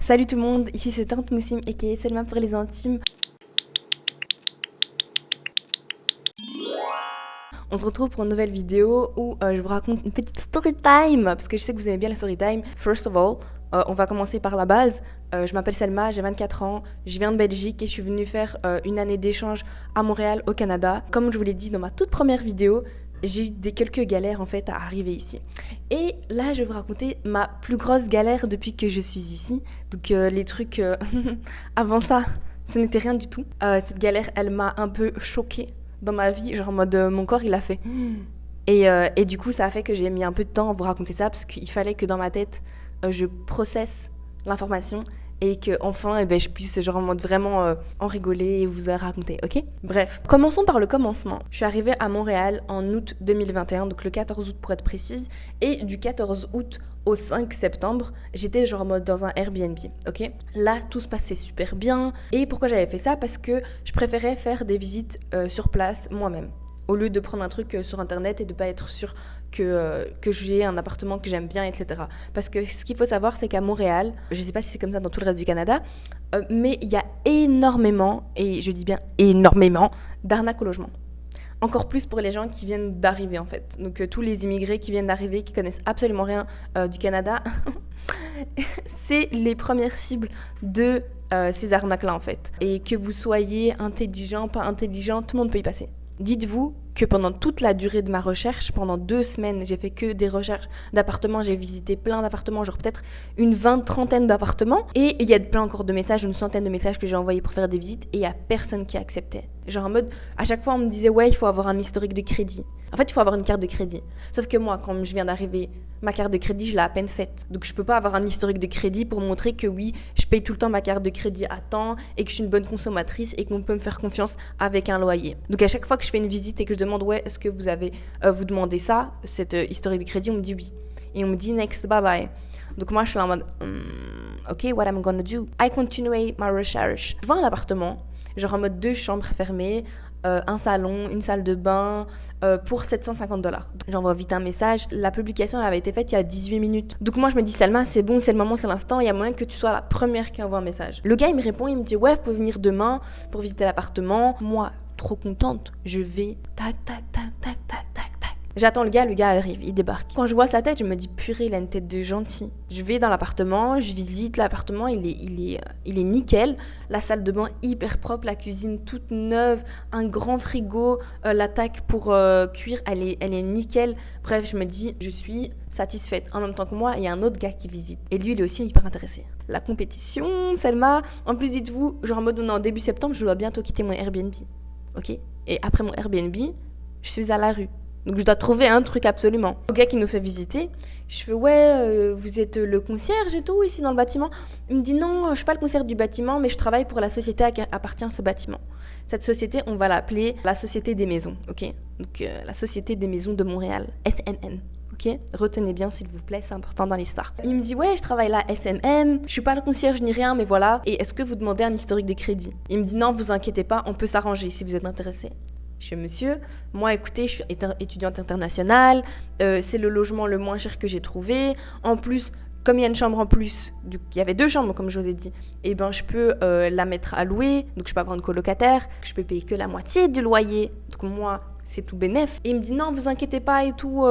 Salut tout le monde, ici c'est Tante Moussim aka Selma pour les intimes. On se retrouve pour une nouvelle vidéo où je vous raconte une petite story time parce que je sais que vous aimez bien la story time. First of all, on va commencer par la base. Je m'appelle Selma, j'ai 24 ans, je viens de Belgique et je suis venue faire une année d'échange à Montréal au Canada. Comme je vous l'ai dit dans ma toute première vidéo, j'ai eu quelques galères en fait à arriver ici. Et là, je vais vous raconter ma plus grosse galère depuis que je suis ici. Donc les trucs avant ça, ce n'était rien du tout. Cette galère, elle m'a un peu choquée dans ma vie, genre en mode mon corps il a fait. Et du coup, ça a fait que j'ai mis un peu de temps à vous raconter ça parce qu'il fallait que dans ma tête, je processe l'information et que enfin je puisse genre en mode vraiment en rigoler et vous raconter, ok? Bref, commençons par le commencement. Je suis arrivée à Montréal en août 2021, donc le 14 août pour être précise, et du 14 août au 5 septembre, j'étais genre en mode dans un Airbnb, ok? Là, tout se passait super bien. Et pourquoi j'avais fait ça? Parce que je préférais faire des visites sur place moi-même, au lieu de prendre un truc sur internet et de pas être sûre que j'ai un appartement que j'aime bien, etc. Parce que ce qu'il faut savoir, c'est qu'à Montréal, je sais pas si c'est comme ça dans tout le reste du Canada, mais il y a énormément, et je dis bien énormément, d'arnaques au logement. Encore plus pour les gens qui viennent d'arriver en fait. Donc tous les immigrés qui viennent d'arriver, qui connaissent absolument rien du Canada, c'est les premières cibles de ces arnaques-là en fait. Et que vous soyez intelligent, pas intelligent, tout le monde peut y passer. Dites-vous que pendant toute la durée de ma recherche, pendant 2 semaines, j'ai fait que des recherches d'appartements, j'ai visité plein d'appartements, genre peut-être une 20-30 d'appartements, et il y a plein encore de messages, une centaine de messages que j'ai envoyés pour faire des visites, et il y a personne qui acceptait. Genre en mode, à chaque fois on me disait ouais, il faut avoir un historique de crédit. En fait, il faut avoir une carte de crédit. Sauf que moi, quand je viens d'arriver, ma carte de crédit, je l'ai à peine faite. Donc je peux pas avoir un historique de crédit pour montrer que oui, je paye tout le temps ma carte de crédit à temps et que je suis une bonne consommatrice et qu'on peut me faire confiance avec un loyer. Donc à chaque fois que je fais une visite et que je demande ouais, est-ce que vous avez vous demandez ça, cette historique de crédit, on me dit oui. Et on me dit next, bye bye. Donc moi je suis là en mode ok, what am I gonna do? I continue ma recherche. Je vois un appartement, genre en mode 2 chambres fermées, un salon, une salle de bain pour $750. J'envoie vite un message. La publication elle avait été faite il y a 18 minutes. Donc moi je me dis Salma, c'est bon, c'est le moment, c'est l'instant. Il y a moyen que tu sois la première qui envoie un message. Le gars il me répond, il me dit ouais, vous pouvez venir demain pour visiter l'appartement. Moi, trop contente, je vais tac tac tac tac tac tac tac. J'attends le gars arrive, il débarque. Quand je vois sa tête, je me dis purée, il a une tête de gentil. Je vais dans l'appartement, je visite l'appartement, il est nickel. La salle de bain hyper propre, la cuisine toute neuve, un grand frigo, la taque pour cuire, elle est nickel. Bref, je me dis, je suis satisfaite. En même temps que moi, il y a un autre gars qui visite. Et lui, il est aussi hyper intéressé. La compétition, Selma. En plus, dites-vous, genre en mode on est en début septembre, je dois bientôt quitter mon Airbnb. Ok? Et après mon Airbnb, je suis à la rue. Donc je dois trouver un truc absolument. Le gars qui nous fait visiter, je fais ouais, vous êtes le concierge et tout ici dans le bâtiment. Il me dit non, je suis pas le concierge du bâtiment, mais je travaille pour la société qui appartient à ce bâtiment. Cette société, on va l'appeler la Société des Maisons, ok? Donc la Société des Maisons de Montréal, SNM. Ok, retenez bien s'il vous plaît, c'est important dans l'histoire. Il me dit ouais, je travaille là SMM, je suis pas le concierge ni rien, mais voilà. Et est-ce que vous demandez un historique de crédit? Il me dit non, vous inquiétez pas, on peut s'arranger si vous êtes intéressé. Je fais monsieur, moi écoutez, je suis étudiante internationale, c'est le logement le moins cher que j'ai trouvé. En plus, comme il y a une chambre en plus, il y avait 2 chambres comme je vous ai dit, et je peux la mettre à louer, donc je peux avoir une colocataire, je peux payer que la moitié du loyer, donc moi c'est tout bénef. Et il me dit non, vous inquiétez pas et tout,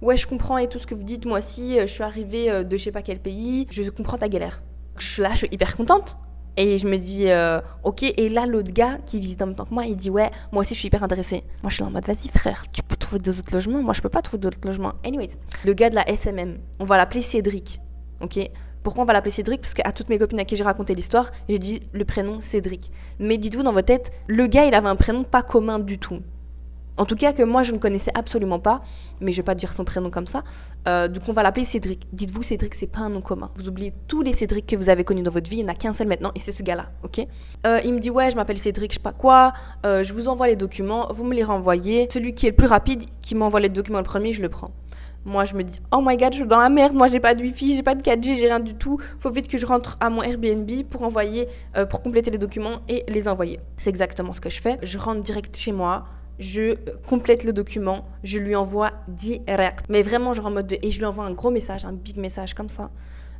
ouais je comprends et tout ce que vous dites, moi aussi je suis arrivée de je sais pas quel pays, je comprends ta galère. Je suis hyper contente. Et je me dis, ok, et là, l'autre gars qui visite en même temps que moi, il dit, ouais, moi aussi, je suis hyper intéressée. Moi, je suis là en mode, vas-y, frère, tu peux trouver d'autres logements. Moi, je peux pas trouver d'autres logements. Anyways, le gars de la SMM, on va l'appeler Cédric, ok? Pourquoi on va l'appeler Cédric? Parce qu'à toutes mes copines à qui j'ai raconté l'histoire, j'ai dit le prénom Cédric. Mais dites-vous dans votre tête, le gars, il avait un prénom pas commun du tout. En tout cas, que moi, je ne connaissais absolument pas, mais je vais pas dire son prénom comme ça. Donc, on va l'appeler Cédric. Dites-vous, Cédric, c'est pas un nom commun. Vous oubliez tous les Cédric que vous avez connus dans votre vie. Il n'y en a qu'un seul maintenant, et c'est ce gars-là, ok? Il me dit, ouais, je m'appelle Cédric, je sais pas quoi. Je vous envoie les documents, vous me les renvoyez. Celui qui est le plus rapide, qui m'envoie les documents le premier, je le prends. Moi, je me dis, oh my god, je suis dans la merde. Moi, j'ai pas de wifi, j'ai pas de 4G, j'ai rien du tout. Faut vite que je rentre à mon Airbnb pour envoyer, pour compléter les documents et les envoyer. C'est exactement ce que je fais. Je rentre direct chez moi. Je complète le document, je lui envoie direct. Mais vraiment, genre en mode et je lui envoie un gros message, un big message comme ça.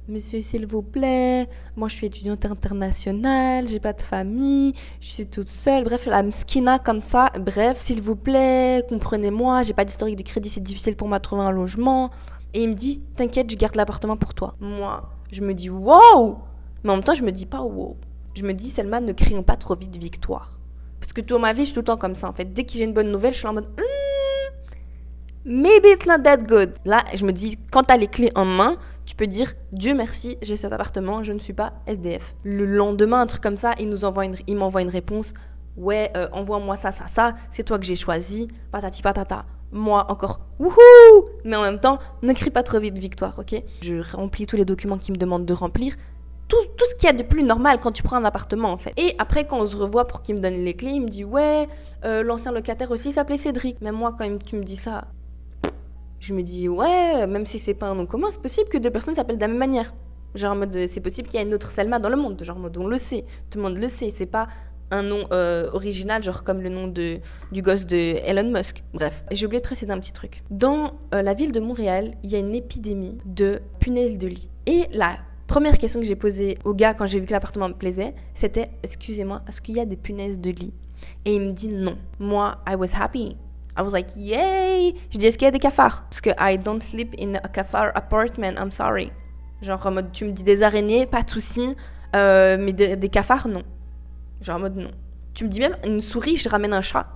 monsieur, s'il vous plaît, moi je suis étudiante internationale, j'ai pas de famille, je suis toute seule. Bref, la mskina comme ça. Bref, s'il vous plaît, comprenez-moi, j'ai pas d'historique de crédit, c'est difficile pour moi de trouver un logement. Et il me dit, t'inquiète, je garde l'appartement pour toi. Moi, je me dis, wow! Mais en même temps, je me dis pas wow. Je me dis, Selma, ne crions pas trop vite victoire. Parce que toute ma vie, je suis tout le temps comme ça, en fait. Dès que j'ai une bonne nouvelle, je suis en mode, maybe it's not that good. Là, je me dis, quand t'as les clés en main, tu peux dire, Dieu merci, j'ai cet appartement, je ne suis pas SDF. Le lendemain, un truc comme ça, il m'envoie une réponse, ouais, envoie-moi ça, c'est toi que j'ai choisi, patati patata. Moi, encore, wouhou! Mais en même temps, ne crie pas trop vite victoire, ok? Je remplis tous les documents qu'il me demande de remplir. Tout ce qu'il y a de plus normal quand tu prends un appartement, en fait. Et après, quand on se revoit pour qu'il me donne les clés, il me dit, ouais, l'ancien locataire aussi s'appelait Cédric. Mais moi, quand tu me dis ça, je me dis, ouais, même si c'est pas un nom commun, c'est possible que deux personnes s'appellent de la même manière. Genre en mode, c'est possible qu'il y ait une autre Selma dans le monde. Genre en mode, on le sait, tout le monde le sait. C'est pas un nom original, genre comme le nom du gosse de Elon Musk. Bref, j'ai oublié de préciser un petit truc. Dans la ville de Montréal, il y a une épidémie de punaises de lit. Et la première question que j'ai posée au gars quand j'ai vu que l'appartement me plaisait, c'était, excusez-moi, est-ce qu'il y a des punaises de lit? Et il me dit non. Moi, I was happy. I was like, yay! Je dis, est-ce qu'il y a des cafards? Parce que I don't sleep in a cafard apartment, I'm sorry. Genre en mode, tu me dis des araignées, pas de soucis, mais des cafards, non. Genre en mode, non. Tu me dis même une souris, je ramène un chat,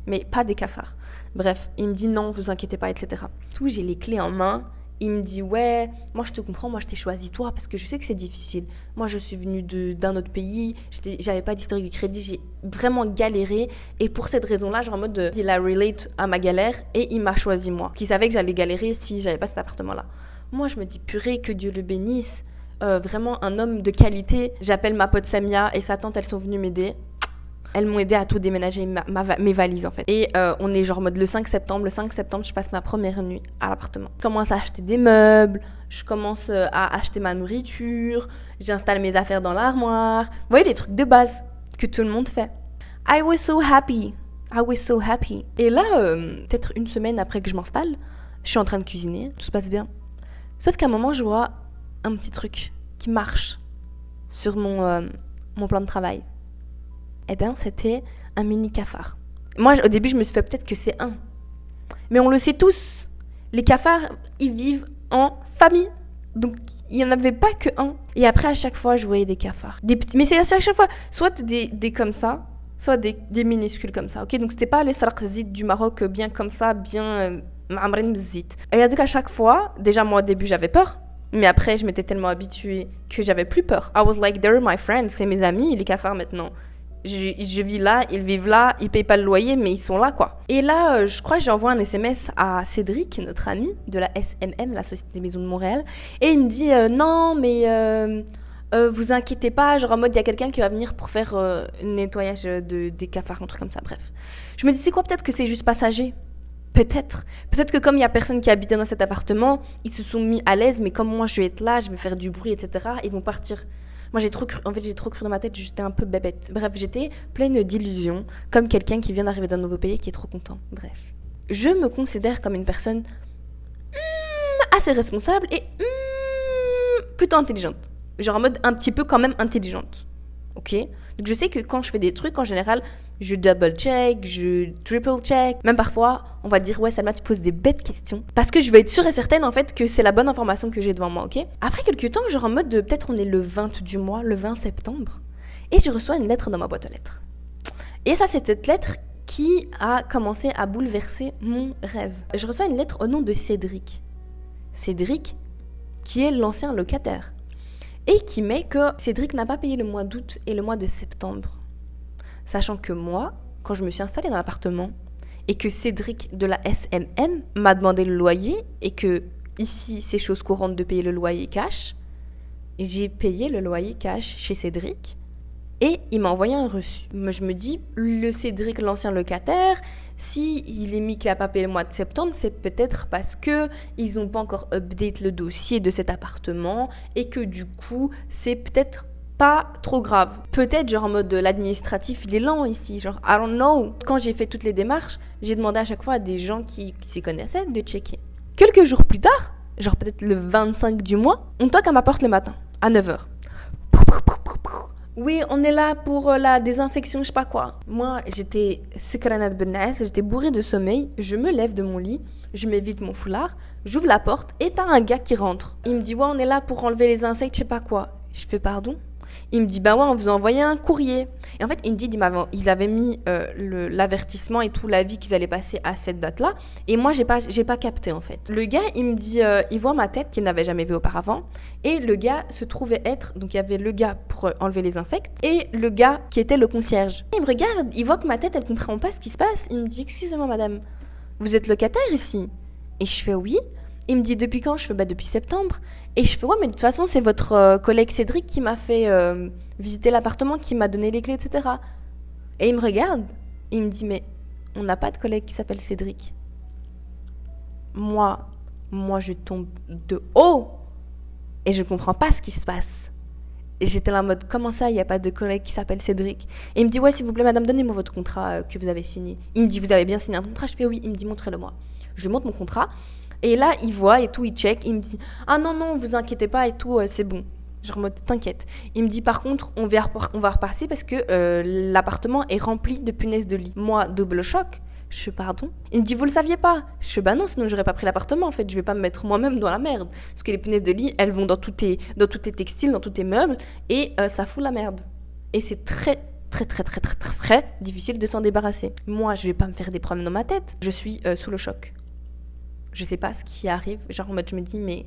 mais pas des cafards. Bref, il me dit non, vous inquiétez pas, etc. Tout, j'ai les clés en main. Il me dit, ouais, moi je te comprends, moi je t'ai choisi toi parce que je sais que c'est difficile. Moi je suis venue d'un autre pays, j'avais pas d'historique de crédit, j'ai vraiment galéré. Et pour cette raison-là, genre en mode, il a relate à ma galère et il m'a choisi moi. Qui savait que j'allais galérer si j'avais pas cet appartement-là. Moi je me dis, purée, que Dieu le bénisse. Vraiment un homme de qualité. J'appelle ma pote Samia et sa tante, elles sont venues m'aider. Elles m'ont aidé à tout déménager, mes valises en fait. Et on est genre mode le 5 septembre. Le 5 septembre, je passe ma première nuit à l'appartement. Je commence à acheter des meubles, je commence à acheter ma nourriture, j'installe mes affaires dans l'armoire. Vous voyez, les trucs de base que tout le monde fait. I was so happy. I was so happy. Et là, peut-être une semaine après que je m'installe, je suis en train de cuisiner, tout se passe bien. Sauf qu'à un moment, je vois un petit truc qui marche sur mon plan de travail. Eh bien, c'était un mini cafard. Moi, au début, je me suis fait peut-être que c'est un. Mais on le sait tous. Les cafards, ils vivent en famille. Donc, il n'y en avait pas que un. Et après, à chaque fois, je voyais des cafards. Des petits, mais c'est à chaque fois, soit des comme ça, soit des minuscules comme ça. Ok, donc, c'était pas les sarkzit du Maroc bien comme ça, bien ma'amrin bzit. Et donc, à chaque fois, déjà, moi, au début, j'avais peur. Mais après, je m'étais tellement habituée que j'avais plus peur. I was like, they're my friends. C'est mes amis, les cafards, maintenant. Je vis là, ils vivent là, ils payent pas le loyer, mais ils sont là, quoi. Et là, je crois que j'envoie un SMS à Cédric, notre ami de la SMM, la Société des Maisons de Montréal, et il me dit non, mais vous inquiétez pas, genre en mode il y a quelqu'un qui va venir pour faire un nettoyage des cafards, un truc comme ça, bref. Je me dis, c'est quoi, peut-être que c'est juste passager. Peut-être que comme il y a personne qui habitait dans cet appartement, ils se sont mis à l'aise, mais comme moi je vais être là, je vais faire du bruit, etc., ils vont partir. Moi, j'ai trop cru dans ma tête, j'étais un peu bébête. Bref, j'étais pleine d'illusions, comme quelqu'un qui vient d'arriver d'un nouveau pays et qui est trop content. Bref. Je me considère comme une personne assez responsable et plutôt intelligente. Genre en mode un petit peu quand même intelligente. Ok ? Donc je sais que quand je fais des trucs, en général, je double-check, je triple-check. Même parfois, on va dire, ouais, Salma, tu poses des bêtes questions. Parce que je vais être sûre et certaine, en fait, que c'est la bonne information que j'ai devant moi, ok ? Après quelques temps, genre en mode de, peut-être on est le 20 du mois, le 20 septembre, et je reçois une lettre dans ma boîte aux lettres. Et ça, c'est cette lettre qui a commencé à bouleverser mon rêve. Je reçois une lettre au nom de Cédric. Cédric, qui est l'ancien locataire. Et qui met que Cédric n'a pas payé le mois d'août et le mois de septembre. Sachant que moi, quand je me suis installée dans l'appartement et que Cédric de la SMM m'a demandé le loyer et que ici c'est chose courante de payer le loyer cash, j'ai payé le loyer cash chez Cédric et il m'a envoyé un reçu. Moi, je me dis, le Cédric, l'ancien locataire, si il est mis qu'il n'a pas payé le mois de septembre, c'est peut-être parce qu'ils n'ont pas encore update le dossier de cet appartement et que du coup, c'est peut-être pas trop grave. Peut-être genre en mode l'administratif, il est lent ici, genre I don't know. Quand j'ai fait toutes les démarches, j'ai demandé à chaque fois à des gens qui s'y connaissaient de checker. Quelques jours plus tard, genre peut-être le 25 du mois. On toque à ma porte le matin, à 9h. Oui, on est là pour la désinfection, je sais pas quoi. Moi, j'étais secranat benes, j'étais bourrée de sommeil. Je me lève de mon lit, je m'évite mon foulard, j'ouvre la porte et t'as un gars qui rentre. Il me dit, ouais, on est là pour enlever les insectes, je sais pas quoi. Je fais pardon. Il me dit, bah ouais, on vous a envoyé un courrier. Et en fait, Indeed, il avait mis l'avertissement et tout, l'avis qu'ils allaient passer à cette date-là. Et moi, j'ai pas capté, en fait. Le gars, il me dit, il voit ma tête qu'il n'avait jamais vue auparavant. Et le gars se trouvait être, donc il y avait le gars pour enlever les insectes et le gars qui était le concierge. Il me regarde, il voit que ma tête, elle comprend pas ce qui se passe. Il me dit, excusez-moi, madame, vous êtes locataire ici? Et je fais oui. Il me dit, depuis quand? Je fais, bah depuis septembre. Et je fais, ouais, mais de toute façon, c'est votre collègue Cédric qui m'a fait visiter l'appartement, qui m'a donné les clés, etc. Et il me regarde, et il me dit, mais on n'a pas de collègue qui s'appelle Cédric. Moi, je tombe de haut et je comprends pas ce qui se passe. Et j'étais là en mode, comment ça, il n'y a pas de collègue qui s'appelle Cédric? Et il me dit, ouais, s'il vous plaît, madame, donnez-moi votre contrat que vous avez signé. Il me dit, vous avez bien signé un contrat? Je fais oui. Il me dit, montrez-le-moi. Je lui montre mon contrat. Et là, il voit et tout, il check. Il me dit, ah non, vous inquiétez pas et tout, c'est bon. Genre en mode, t'inquiète. Il me dit, par contre, on va repasser parce que l'appartement est rempli de punaises de lit. Moi, double choc. Je fais pardon. Il me dit, vous le saviez pas? Je fais bah non, sinon j'aurais pas pris l'appartement en fait. Je vais pas me mettre moi-même dans la merde. Parce que les punaises de lit, elles vont dans tous tes textiles, dans tous tes meubles. Et ça fout la merde. Et c'est très difficile de s'en débarrasser. Moi, je vais pas me faire des problèmes dans ma tête. Je suis sous le choc. Je sais pas ce qui arrive. Genre en mode, je me dis, mais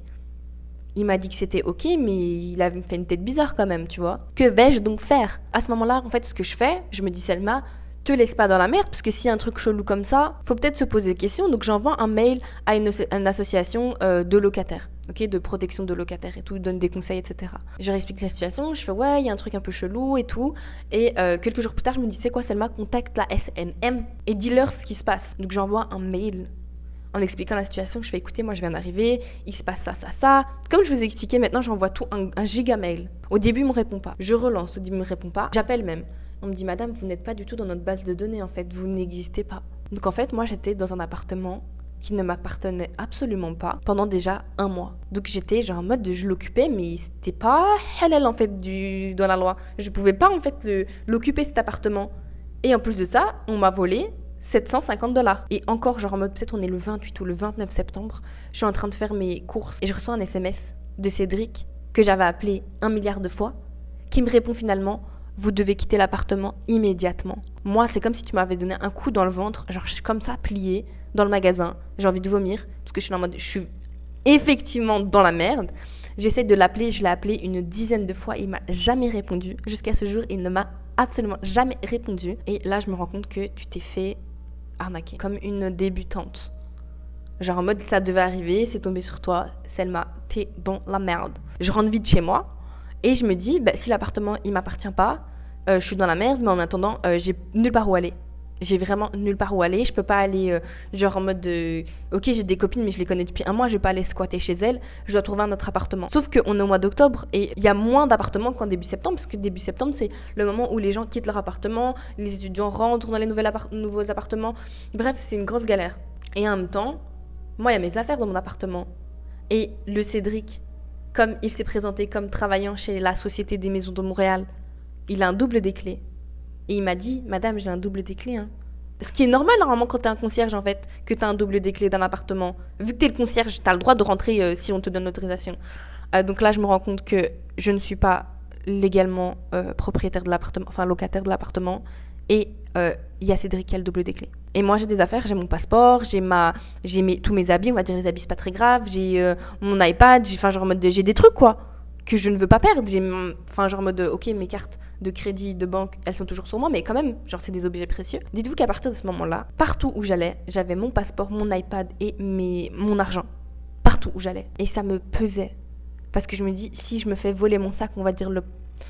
il m'a dit que c'était ok, mais il a fait une tête bizarre quand même, tu vois. Que vais-je donc faire? À ce moment-là, en fait, ce que je fais, je me dis, Selma, te laisse pas dans la merde, parce que s'il y a un truc chelou comme ça, faut peut-être se poser des questions. Donc j'envoie un mail à une association de locataires, ok, de protection de locataires et tout, donne des conseils, etc. Je leur explique la situation, je fais ouais, il y a un truc un peu chelou et tout. Et quelques jours plus tard, je me dis, c'est quoi, Selma, contacte la SNM et dis-leur ce qui se passe. Donc j'envoie un mail en expliquant la situation. Je fais écoutez, moi je viens d'arriver, il se passe ça. Comme je vous ai expliqué, maintenant j'envoie tout un giga mail. Au début, il me répond pas. Je relance, au début, il me répond pas. J'appelle même. On me dit, madame, vous n'êtes pas du tout dans notre base de données, en fait, vous n'existez pas. Donc en fait, moi, j'étais dans un appartement qui ne m'appartenait absolument pas pendant déjà 1 mois. Donc j'étais genre en mode je l'occupais, mais c'était pas halal, en fait, dans la loi. Je pouvais pas, en fait, l'occuper, cet appartement. Et en plus de ça, on m'a volé $750. Et encore, genre en mode, peut-être on est le 28 ou le 29 septembre, je suis en train de faire mes courses et je reçois un SMS de Cédric, que j'avais appelé 1 milliard de fois, qui me répond finalement, vous devez quitter l'appartement immédiatement. Moi, c'est comme si tu m'avais donné un coup dans le ventre, genre je suis comme ça, pliée dans le magasin, j'ai envie de vomir, parce que je suis en mode, je suis effectivement dans la merde. J'essaie de l'appeler, je l'ai appelé une dizaine de fois, il m'a jamais répondu. Jusqu'à ce jour, il ne m'a absolument jamais répondu. Et là, je me rends compte que tu t'es fait arnaquer, comme une débutante. Genre en mode, ça devait arriver, c'est tombé sur toi, Selma, t'es dans la merde. Je rentre vite chez moi, et je me dis, bah, si l'appartement, il m'appartient pas, je suis dans la merde, mais en attendant, j'ai nulle part où aller. J'ai vraiment nulle part où aller. Je peux pas aller, genre en mode ok, j'ai des copines, mais je les connais depuis 1 mois, je vais pas aller squatter chez elles. Je dois trouver un autre appartement. Sauf qu'on est au mois d'octobre et il y a moins d'appartements qu'en début septembre, parce que début septembre, c'est le moment où les gens quittent leur appartement, les étudiants rentrent dans les nouveaux appartements. Bref, c'est une grosse galère. Et en même temps, moi, il y a mes affaires dans mon appartement. Et le Cédric, comme il s'est présenté comme travaillant chez la Société des Maisons de Montréal, il a un double des clés. Et il m'a dit, madame, j'ai un double des clés. Hein. Ce qui est normal, normalement, quand t'es un concierge, en fait, que t'as un double des clés d'un appartement. Vu que t'es le concierge, t'as le droit de rentrer si on te donne l'autorisation. Donc là, je me rends compte que je ne suis pas légalement propriétaire de l'appartement, enfin locataire de l'appartement. Et il y a Cédric qui a le double des clés. Et moi, j'ai des affaires, j'ai mon passeport, j'ai tous mes habits, on va dire les habits, c'est pas très grave, j'ai mon iPad, j'ai des trucs, quoi, que je ne veux pas perdre. Genre en mode, ok, mes cartes de crédit, de banque, elles sont toujours sur moi, mais quand même, genre, c'est des objets précieux. Dites-vous qu'à partir de ce moment-là, partout où j'allais, j'avais mon passeport, mon iPad et mon argent. Partout où j'allais. Et ça me pesait. Parce que je me dis, si je me fais voler mon sac, on va dire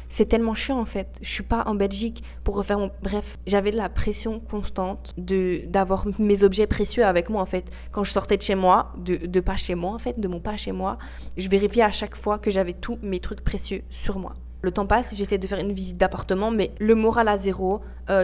c'est tellement chiant en fait. Je suis pas en Belgique pour refaire Bref, j'avais de la pression constante d'avoir mes objets précieux avec moi en fait. Quand je sortais de chez moi, de pas chez moi en fait, de mon pas chez moi, je vérifiais à chaque fois que j'avais tous mes trucs précieux sur moi. Le temps passe, j'essaie de faire une visite d'appartement, mais le moral à zéro.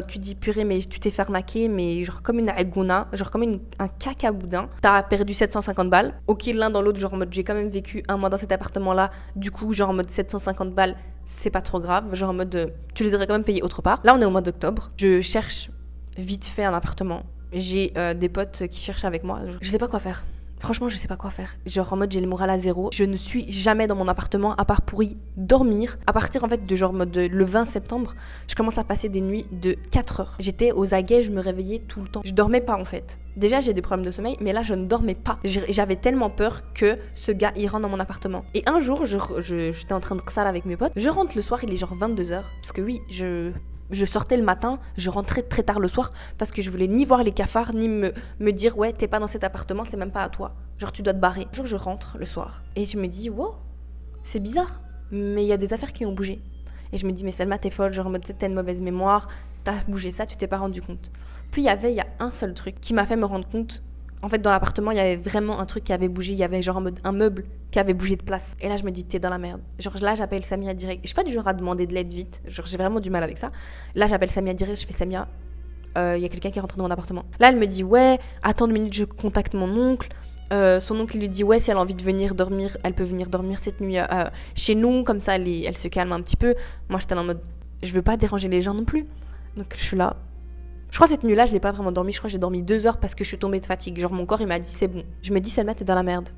Tu dis purée, mais tu t'es fait arnaquer, mais genre comme une agouna, genre comme un cacaboudin. T'as perdu 750 balles. Ok, l'un dans l'autre, genre en mode j'ai quand même vécu un mois dans cet appartement-là. Du coup, genre en mode 750 balles, c'est pas trop grave. Genre en mode tu les aurais quand même payés autre part. Là, on est au mois d'octobre. Je cherche vite fait un appartement. J'ai des potes qui cherchent avec moi. Je sais pas quoi faire. Franchement, je sais pas quoi faire. Genre en mode j'ai le moral à zéro. Je ne suis jamais dans mon appartement à part pour y dormir. À partir en fait de genre mode le 20 septembre, je commence à passer des nuits de 4 heures. J'étais aux aguets, je me réveillais tout le temps. Je dormais pas en fait. Déjà j'ai des problèmes de sommeil, mais là je ne dormais pas. J'avais tellement peur que ce gars il rentre dans mon appartement. Et un jour, j'étais en train de salle avec mes potes. Je rentre le soir, il est genre 22h. Parce que oui, je sortais le matin, je rentrais très tard le soir parce que je voulais ni voir les cafards, ni me dire ouais, t'es pas dans cet appartement, c'est même pas à toi. Genre tu dois te barrer. Un jour je rentre le soir et je me dis wow, c'est bizarre, mais il y a des affaires qui ont bougé. Et je me dis mais Selma t'es folle, genre en mode t'as une mauvaise mémoire, t'as bougé ça, tu t'es pas rendu compte. Puis il y a un seul truc qui m'a fait me rendre compte. En fait, dans l'appartement, il y avait vraiment un truc qui avait bougé. Il y avait genre en mode un meuble qui avait bougé de place. Et là, je me dis, t'es dans la merde. Genre là, j'appelle Samia direct. Je suis pas du genre à demander de l'aide vite. Genre, j'ai vraiment du mal avec ça. Là, j'appelle Samia direct. Je fais Samia, il y a quelqu'un qui est rentré dans mon appartement. Là, elle me dit, ouais, attends 2 minutes, je contacte mon oncle. Son oncle lui dit, ouais, si elle a envie de venir dormir, elle peut venir dormir cette nuit chez nous. Comme ça, elle se calme un petit peu. Moi, j'étais en mode, je veux pas déranger les gens non plus. Donc, je suis là. Je crois que cette nuit-là, je l'ai pas vraiment dormi. Je crois que j'ai dormi 2 heures parce que je suis tombée de fatigue. Genre, mon corps, il m'a dit, c'est bon. Je me dis, Selma, t'es dans la merde.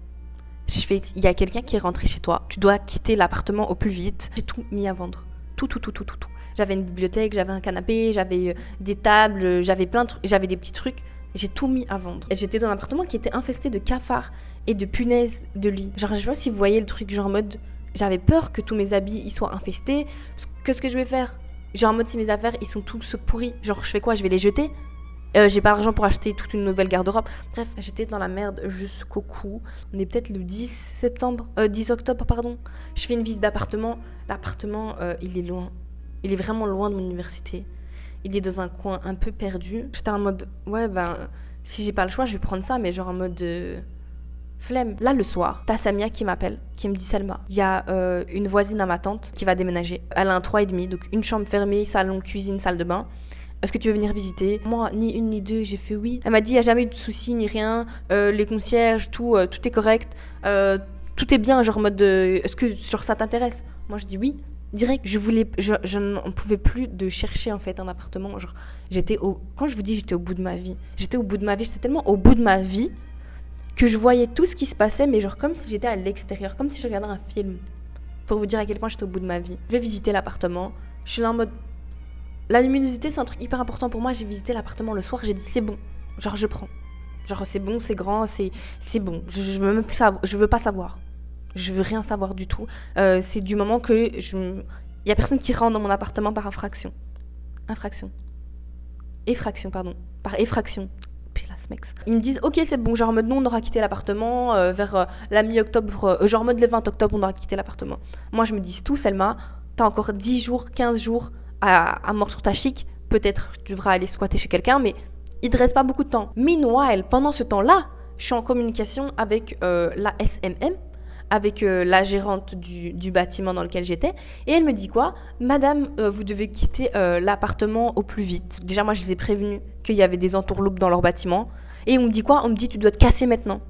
Je fais, il y a quelqu'un qui est rentré chez toi. Tu dois quitter l'appartement au plus vite. J'ai tout mis à vendre. Tout. J'avais une bibliothèque, j'avais un canapé, j'avais des tables, j'avais plein de trucs, j'avais des petits trucs. J'ai tout mis à vendre. Et j'étais dans un appartement qui était infesté de cafards et de punaises de lit. Genre, je sais pas si vous voyez le truc, genre en mode, j'avais peur que tous mes habits ils soient infestés. Qu'est-ce que je vais faire? Genre en mode si mes affaires ils sont tous pourris, genre je fais quoi? Je vais les jeter? J'ai pas l'argent pour acheter toute une nouvelle garde-robe. Bref, j'étais dans la merde jusqu'au cou. On est peut-être le 10 octobre, pardon. Je fais une visite d'appartement. L'appartement, il est loin. Il est vraiment loin de mon université. Il est dans un coin un peu perdu. J'étais en mode, ouais, si j'ai pas le choix, je vais prendre ça, mais genre en mode flemme. Là, le soir, t'as Samia qui m'appelle, qui me dit Selma, il y a une voisine à ma tante qui va déménager. Elle a un 3,5, donc une chambre fermée, salon, cuisine, salle de bain. Est-ce que tu veux venir visiter? Moi, ni une ni deux, j'ai fait oui. Elle m'a dit, il n'y a jamais eu de soucis ni rien. Les concierges, tout est correct. Tout est bien, genre en mode, est-ce que genre, ça t'intéresse? Moi, je dis oui. Direct, je n'en pouvais plus de chercher en fait un appartement. Genre, quand je vous dis j'étais au bout de ma vie, j'étais tellement au bout de ma vie que je voyais tout ce qui se passait, mais genre comme si j'étais à l'extérieur, comme si je regardais un film. Pour vous dire à quel point j'étais au bout de ma vie. Je vais visiter l'appartement. Je suis là en mode, la luminosité c'est un truc hyper important pour moi. J'ai visité l'appartement le soir, j'ai dit c'est bon, genre je prends. Genre c'est bon, c'est grand, c'est bon. Je veux même plus savoir, je veux pas savoir. Je veux rien savoir du tout. C'est du moment que il y a personne qui rentre dans mon appartement par infraction. Par effraction. Puis là, ce mec. Ils me disent ok c'est bon, genre en mode nous on aura quitté l'appartement vers la mi-octobre, genre en mode le 20 octobre on aura quitté l'appartement. Moi je me dis tout Selma, t'as encore 10 jours, 15 jours à mort sur ta chic, peut-être tu devras aller squatter chez quelqu'un, mais il te reste pas beaucoup de temps. Meanwhile, pendant ce temps-là, je suis en communication avec la SMM, avec la gérante du bâtiment dans lequel j'étais, et elle me dit quoi? Madame, vous devez quitter l'appartement au plus vite. Déjà moi je les ai prévenus qu'il y avait des entourloupes dans leur bâtiment, et on me dit quoi? On me dit tu dois te casser maintenant.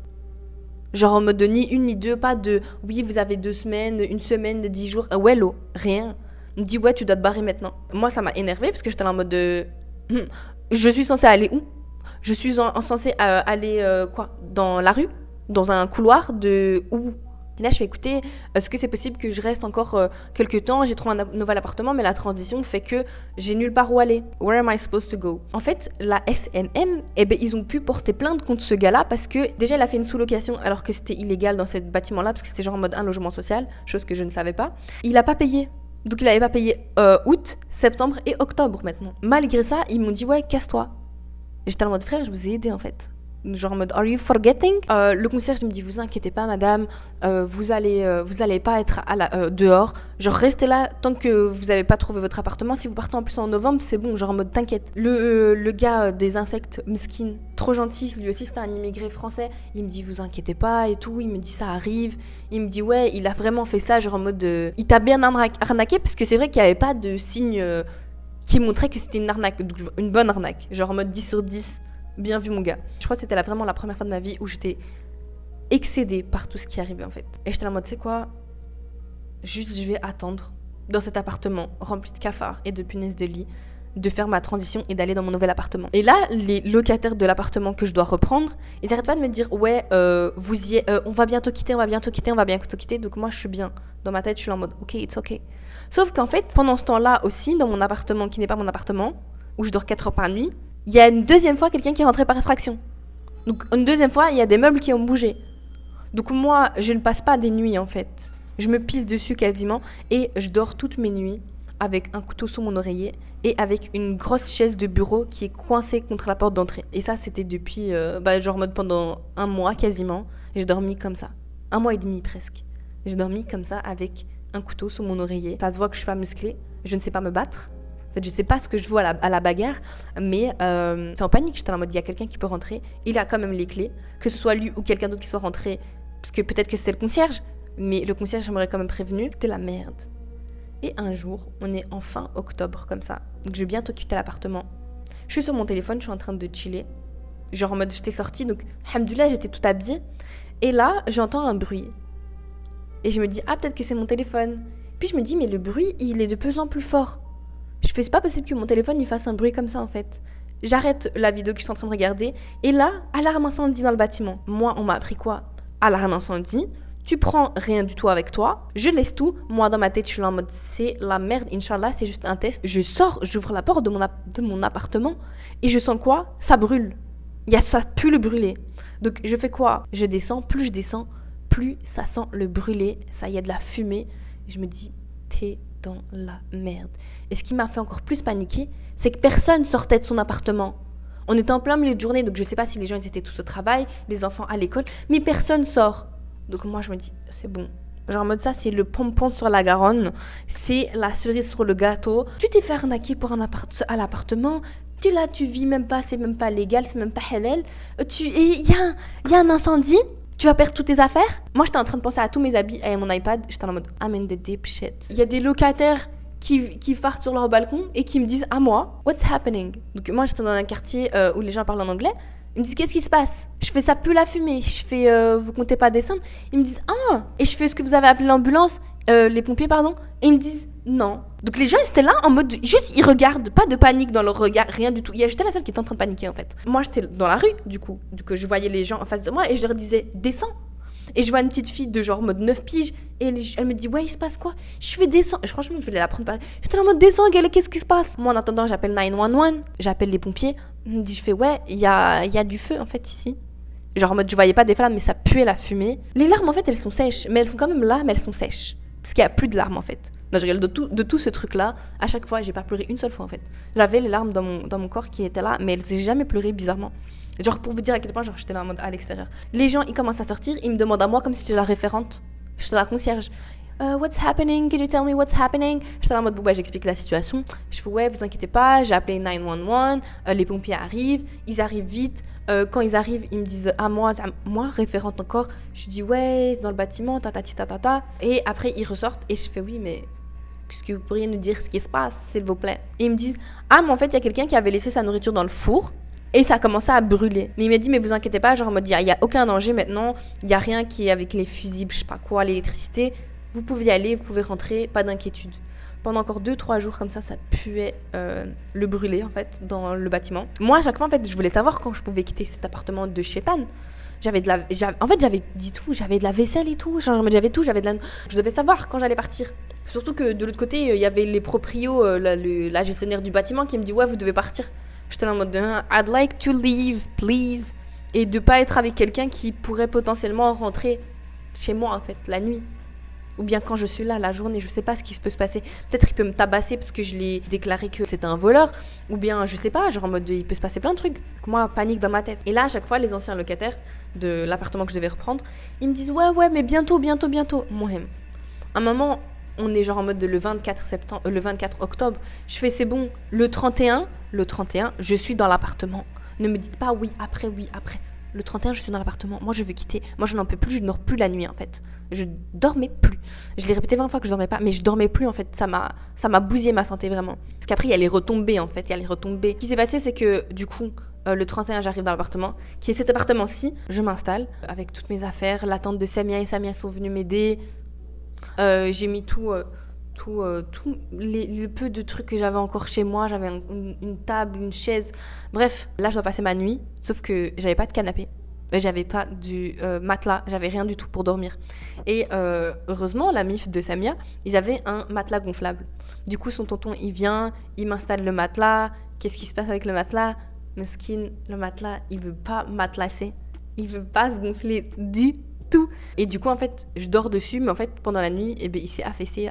Genre en mode de ni une ni deux, pas de oui vous avez 2 semaines, 1 semaine, 10 jours, wello, rien. On me dit ouais tu dois te barrer maintenant. Moi ça m'a énervée parce que j'étais en mode de je suis censée aller où? Je suis censée aller quoi? Dans la rue? Dans un couloir de où? Là, je fais écouter, est-ce que c'est possible que je reste encore quelques temps? J'ai trouvé un nouvel appartement, mais la transition fait que j'ai nulle part où aller. Where am I supposed to go? En fait, la SMM, ils ont pu porter plainte contre ce gars-là parce que déjà, il a fait une sous-location alors que c'était illégal dans ce bâtiment-là parce que c'était genre en mode un logement social, chose que je ne savais pas. Il n'a pas payé. Donc, il n'avait pas payé août, septembre et octobre maintenant. Malgré ça, ils m'ont dit, ouais, casse-toi. Et j'étais en mode frère, je vous ai aidé en fait. Genre en mode are you forgetting? Le concierge il me dit vous inquiétez pas madame, vous allez pas être dehors, genre restez là tant que vous avez pas trouvé votre appartement. Si vous partez en plus en novembre c'est bon, genre en mode t'inquiète. Le gars des insectes mesquines, trop gentil, lui aussi c'était un immigré français, il me dit vous inquiétez pas et tout, il me dit ça arrive, il me dit ouais il a vraiment fait ça genre en mode il t'a bien arnaqué parce que c'est vrai qu'il y avait pas de signe qui montrait que c'était une arnaque, une bonne arnaque, genre en mode 10 sur 10. Bien vu mon gars. Je crois que c'était vraiment la première fois de ma vie où j'étais excédée par tout ce qui arrivait en fait. Et j'étais en mode, tu sais quoi, juste je vais attendre dans cet appartement rempli de cafards et de punaises de lit, de faire ma transition et d'aller dans mon nouvel appartement. Et là, les locataires de l'appartement que je dois reprendre, ils n'arrêtent pas de me dire, ouais, vous y êtes, on va bientôt quitter. Donc moi, je suis bien. Dans ma tête, je suis en mode, ok, it's ok. Sauf qu'en fait, pendant ce temps-là aussi, dans mon appartement qui n'est pas mon appartement, où je dors 4 heures par nuit, il y a une deuxième fois quelqu'un qui est rentré par effraction. Donc une deuxième fois, il y a des meubles qui ont bougé. Donc moi, je ne passe pas des nuits en fait. Je me pisse dessus quasiment et je dors toutes mes nuits avec un couteau sous mon oreiller et avec une grosse chaise de bureau qui est coincée contre la porte d'entrée. Et ça, c'était depuis, genre mode pendant 1 mois quasiment. J'ai dormi comme ça. 1 mois et demi presque. J'ai dormi comme ça avec un couteau sous mon oreiller. Ça se voit que je suis pas musclée. Je ne sais pas me battre. En fait, je sais pas ce que je vaux à la bagarre, mais c'est en panique. J'étais en mode, il y a quelqu'un qui peut rentrer. Il a quand même les clés. Que ce soit lui ou quelqu'un d'autre qui soit rentré. Parce que peut-être que c'était le concierge. Mais le concierge, j'aimerais quand même prévenu. C'était la merde. Et un jour, on est en fin octobre, comme ça. Donc, je vais bientôt quitter l'appartement. Je suis sur mon téléphone, je suis en train de chiller. Genre en mode, j'étais sortie, donc, alhamdoulilah, j'étais toute habillée. Et là, j'entends un bruit. Et je me dis, ah, peut-être que c'est mon téléphone. Puis je me dis, mais le bruit, il est de plus en plus fort. Je fais, c'est pas possible que mon téléphone il fasse un bruit comme ça en fait. J'arrête la vidéo que je suis en train de regarder et là, alarme incendie dans le bâtiment. Moi, on m'a appris quoi? Alarme incendie, tu prends rien du tout avec toi, je laisse tout. Moi, dans ma tête, je suis là en mode c'est la merde, Inch'Allah, c'est juste un test. Je sors, j'ouvre la porte de mon appartement et je sens quoi? Ça brûle. Ça pue le brûlé. Donc, je fais quoi? Je descends, plus je descends, plus ça sent le brûlé. Ça y a de la fumée. Et je me dis, t'es dans la merde. Et ce qui m'a fait encore plus paniquer, c'est que personne sortait de son appartement. On était en plein milieu de journée, donc je sais pas si les gens ils étaient tous au travail, les enfants à l'école, mais personne sort. Donc moi je me dis, c'est bon. Genre en mode ça, c'est le pompon sur la Garonne, c'est la cerise sur le gâteau. Tu t'es fait arnaquer pour à l'appartement, tu vis même pas, c'est même pas légal, c'est même pas halal. Il y a un incendie. Tu vas perdre toutes tes affaires? Moi, j'étais en train de penser à tous mes habits et à mon iPad. J'étais en mode, I'm in the deep shit. Il y a des locataires qui fartent sur leur balcon et qui me disent à moi, what's happening? Donc moi, j'étais dans un quartier où les gens parlent en anglais. Ils me disent, qu'est-ce qui se passe? Je fais, ça pue la fumée. Je fais, vous comptez pas descendre? Ils me disent, ah! Et je fais, est-ce que vous avez appelé l'ambulance? Les pompiers, pardon? Et ils me disent, non. Donc les gens, ils étaient là en mode, juste, ils regardent, pas de panique dans leur regard, rien du tout. J'étais la seule qui était en train de paniquer, en fait. Moi, j'étais dans la rue, du coup. Donc je voyais les gens en face de moi et je leur disais, descends. Et je vois une petite fille de genre mode 9 piges et elle me dit, ouais, il se passe quoi? Je fais descendre. Franchement, je voulais la prendre par... J'étais en mode, descends, qu'est-ce qui se passe? Moi, en attendant, j'appelle 911, j'appelle les pompiers. Elle me dit, je fais, ouais, il y a du feu, en fait, ici. Genre en mode, je voyais pas des flammes, mais ça puait la fumée. Les larmes, en fait, elles sont sèches. Mais elles sont quand même là, mais elles sont sèches. Parce qu'il y a plus de larmes, en fait. Non, je rigole, de tout ce truc-là, à chaque fois, j'ai pas pleuré une seule fois, en fait. J'avais les larmes dans mon corps qui étaient là, mais elles n'ont jamais pleuré, bizarrement. Genre, pour vous dire à quel point, genre, j'étais là en mode à l'extérieur. Les gens, ils commencent à sortir, ils me demandent à moi comme si j'étais la référente. J'étais la concierge. What's happening? Can you tell me what's happening? J'étais là en mode, bon, bah, j'explique la situation. Je fais, ouais, vous inquiétez pas, j'ai appelé 911, les pompiers arrivent, ils arrivent vite. Quand ils arrivent, ils me disent à moi, référente encore. Je dis, ouais, dans le bâtiment, ta. Et après, ils ressortent et je fais, oui, mais est-ce que vous pourriez nous dire ce qui se passe, s'il vous plaît? Et ils me disent, ah, mais en fait, il y a quelqu'un qui avait laissé sa nourriture dans le four. Et ça a commencé à brûler. Mais il m'a dit, mais vous inquiétez pas, genre en mode, il n'y a aucun danger maintenant, il n'y a rien qui est avec les fusibles, je sais pas quoi, l'électricité. Vous pouvez y aller, vous pouvez rentrer, pas d'inquiétude. Pendant encore 2-3 jours comme ça puait le brûler en fait dans le bâtiment. Moi à chaque fois en fait je voulais savoir quand je pouvais quitter cet appartement de Chétan. J'avais dit tout, j'avais de la vaisselle et tout, genre j'avais tout, je devais savoir quand j'allais partir. Surtout que de l'autre côté il y avait les proprios, la gestionnaire du bâtiment qui me dit ouais vous devez partir. J'étais là en mode I'd like to leave please et de pas être avec quelqu'un qui pourrait potentiellement rentrer chez moi en fait la nuit. Ou bien quand je suis là la journée, je sais pas ce qui peut se passer. Peut-être il peut me tabasser parce que je l'ai déclaré que c'était un voleur. Ou bien, je sais pas, genre en mode, il peut se passer plein de trucs. Donc moi, panique dans ma tête. Et là, à chaque fois, les anciens locataires de l'appartement que je devais reprendre, ils me disent, ouais, mais bientôt. Mohem. À un moment, on est genre en mode le 24 octobre. Je fais, c'est bon, le 31, je suis dans l'appartement. Ne me dites pas oui, après. Le 31, je suis dans l'appartement. Moi, je veux quitter. Moi, je n'en peux plus. Je ne dors plus la nuit, en fait. Je dormais plus. Je l'ai répété 20 fois que je dormais pas, mais je dormais plus, en fait. Ça m'a bousillé ma santé, vraiment. Parce qu'après, il y a les retombées, en fait. Ce qui s'est passé, c'est que, du coup, le 31, j'arrive dans l'appartement, qui est cet appartement-ci. Je m'installe avec toutes mes affaires. La tante de Samia et Samia sont venues m'aider. J'ai mis tout le peu de trucs que j'avais encore chez moi. J'avais une table, une chaise. Bref, là, je dois passer ma nuit. Sauf que j'avais pas de canapé. J'avais pas du matelas. J'avais rien du tout pour dormir. Et heureusement, la MIF de Samia, ils avaient un matelas gonflable. Du coup, son tonton, il vient, il m'installe le matelas. Qu'est-ce qui se passe avec le matelas? Mesquine, le matelas, il veut pas matelasser. Il veut pas se gonfler du tout. Et du coup, en fait, je dors dessus, mais en fait, pendant la nuit, il s'est affaissé.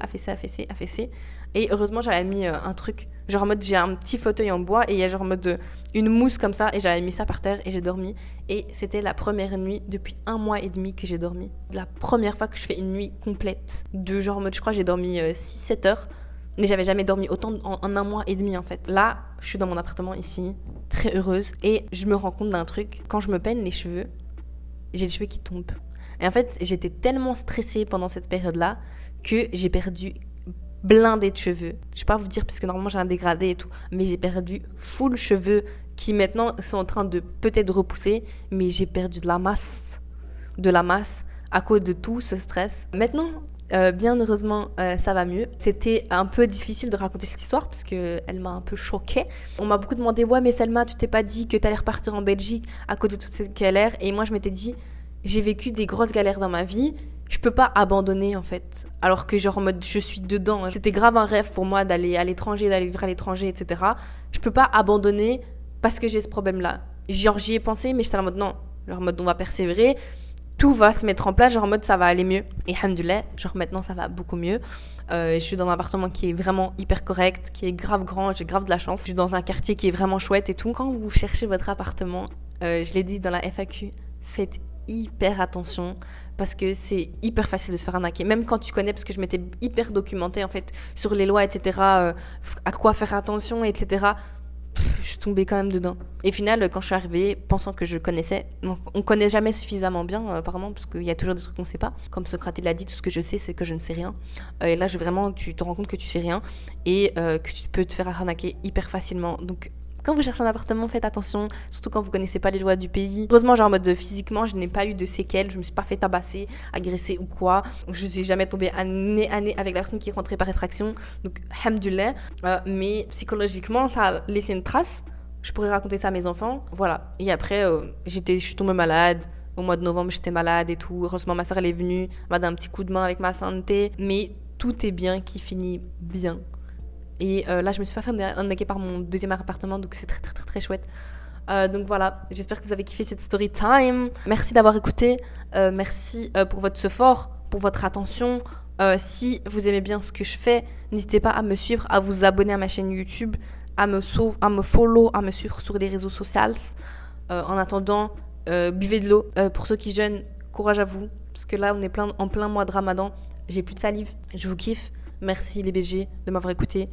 Et heureusement, j'avais mis un truc, genre en mode, j'ai un petit fauteuil en bois et il y a genre en mode une mousse comme ça, et j'avais mis ça par terre et j'ai dormi. Et c'était la première nuit depuis 1 mois et demi que j'ai dormi. La première fois que je fais une nuit complète. De genre en mode, je crois, j'ai dormi 6-7 heures. Mais j'avais jamais dormi autant en 1 mois et demi, en fait. Là, je suis dans mon appartement ici, très heureuse. Et je me rends compte d'un truc. Quand je me peigne les cheveux, j'ai les cheveux qui tombent. Et en fait, j'étais tellement stressée pendant cette période-là que j'ai perdu blindé de cheveux. Je vais pas vous dire parce que normalement j'ai un dégradé et tout, mais j'ai perdu full cheveux qui maintenant sont en train de peut-être repousser, mais j'ai perdu de la masse à cause de tout ce stress. Maintenant, bien heureusement, ça va mieux. C'était un peu difficile de raconter cette histoire parce qu'elle m'a un peu choquée. On m'a beaucoup demandé, ouais mais Selma, tu t'es pas dit que t'allais repartir en Belgique à cause de toutes ces galères? Et moi je m'étais dit, j'ai vécu des grosses galères dans ma vie, je peux pas abandonner en fait. Alors que genre en mode je suis dedans. C'était grave un rêve pour moi d'aller à l'étranger, d'aller vivre à l'étranger, etc. Je peux pas abandonner parce que j'ai ce problème-là. Genre j'y ai pensé, mais j'étais en mode non. Genre en mode on va persévérer, tout va se mettre en place, genre en mode ça va aller mieux. Et alhamdoulilah, genre maintenant ça va beaucoup mieux. Je suis dans un appartement qui est vraiment hyper correct, qui est grave grand, j'ai grave de la chance. Je suis dans un quartier qui est vraiment chouette et tout. Quand vous cherchez votre appartement, je l'ai dit dans la FAQ, faites hyper attention parce que c'est hyper facile de se faire arnaquer, même quand tu connais, parce que je m'étais hyper documentée en fait sur les lois, etc., à quoi faire attention, etc. Je suis tombée quand même dedans. Et au final, quand je suis arrivée, pensant que je connaissais, on connaît jamais suffisamment bien apparemment, parce qu'il y a toujours des trucs qu'on sait pas. Comme Socrate l'a dit, tout ce que je sais, c'est que je ne sais rien. Et là, tu te rends compte que tu sais rien et que tu peux te faire arnaquer hyper facilement. Donc quand vous cherchez un appartement, faites attention, surtout quand vous connaissez pas les lois du pays. Heureusement, genre en mode physiquement, je n'ai pas eu de séquelles, je me suis pas fait tabasser, agresser ou quoi. Je suis jamais tombée nez à nez avec la personne qui est rentrée par effraction. Donc, hamdullah. Mais psychologiquement, ça a laissé une trace. Je pourrais raconter ça à mes enfants. Voilà. Et après, je suis tombée malade. Au mois de novembre, j'étais malade et tout. Heureusement, ma soeur, elle est venue, m'a donné un petit coup de main avec ma santé. Mais tout est bien qui finit bien. Et là, je me suis pas fait arnaquer par mon deuxième appartement, donc c'est très très très très chouette. Donc voilà, j'espère que vous avez kiffé cette story time. Merci d'avoir écouté. Merci pour votre support, pour votre attention. Si vous aimez bien ce que je fais, n'hésitez pas à me suivre, à vous abonner à ma chaîne YouTube, à me follow, à me suivre sur les réseaux sociaux. En attendant, buvez de l'eau. Pour ceux qui jeûnent, courage à vous, parce que là, on est en plein mois de Ramadan. J'ai plus de salive. Je vous kiffe. Merci les BG de m'avoir écouté.